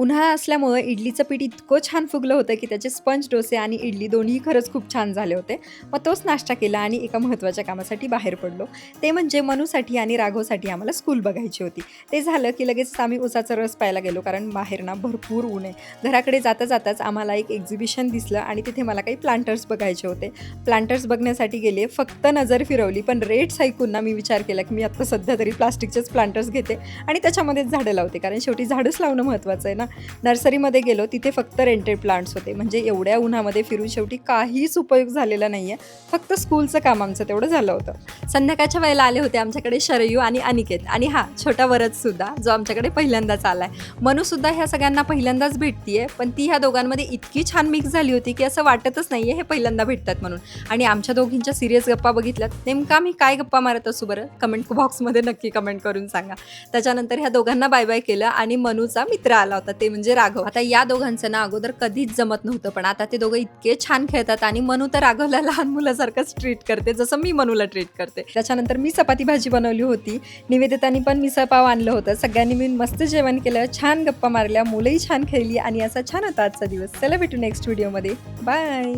उन्हाळा असल्यामुळं इडलीचं पीठ इतकं छान फुगलं होतं की त्याचे स्पंज डोसे आणि इडली दोन्ही खरंच खूप छान झाले होते. मग तोच नाश्ता केला आणि एका महत्त्वाच्या कामासाठी बाहेर पडलो. ते म्हणजे मनूसाठी आणि राघवसाठी आम्हाला स्कूल बघायची होती. ते झालं की लगेच आम्ही उसाचा रस प्यायला गेलो, कारण बाहेर ना भरपूर ऊन आहे. घराकडे जाता जाताच आम्हाला एक एक्झिबिशन दिसलं आणि तिथे मला काही प्लांटर्स बघायचे होते. प्लांटर्स बघण्यासाठी गेले, फक्त नजर फिरवली, पण रेट्स ऐकून ना मी विचार केला की मी आत्ता सध्या तरी प्लास्टिकचेच प्लांटर्स घेते आणि त्याच्यामध्येच झाडं लावते, कारण शेवटी झाडंच लावणं महत्त्वाचं आहे ना. नर्सरीमध्ये गेलो, तिथे फक्त रेंटेड प्लांट्स होते. म्हणजे एवढ्या उन्हामध्ये फिरून शेवटी काहीच उपयोग झालेला नाहीये. फक्त स्कूलचं काम आमचं तेवढं झालं होतं. संध्याकाळच्या वेळेला आले होते आमच्याकडे शरयू आणि अनिकेत आणि छोटा वरद सुद्धा, जो आमच्याकडे पहिल्यांदाच आलाय. मनू सुद्धा ह्या सगळ्यांना पहिल्यांदाच भेटतीये, पण ती ह्या दोघांमध्ये इतकी छान मिक्स झाली होती की असं वाटतच नाहीये हे पहिल्यांदा भेटतात म्हणून. आणि आमच्या दोघींच्या सिरियस गप्पा बघितल्यात. नेमका मी काय गप्पा मारत असू बरं? कमेंट बॉक्समध्ये नक्की कमेंट करून सांगा. त्याच्यानंतर ह्या दोघांना बाय बाय केलं आणि मनूचा मित्र आला होता, ते म्हणजे राघव. आता या दोघांचं ना अगोदर कधीच जमत नव्हतं, पण आता ते दोघं इतके छान खेळतात आणि मनू तर राघवला लहान मुलासारखंच ट्रीट करते, जसं मी मनूला ट्रीट करते. त्याच्यानंतर मी चपाती भाजी बनवली होती. निवेदितानी पण मिसळ पाव आणलं होतं. सगळ्यांनी मिळून मस्त जेवण केलं, छान गप्पा मारल्या, मुलंही छान खेळली आणि असा छान होता आजचा दिवस. चला भेटू नेक्स्ट व्हिडिओमध्ये. बाय.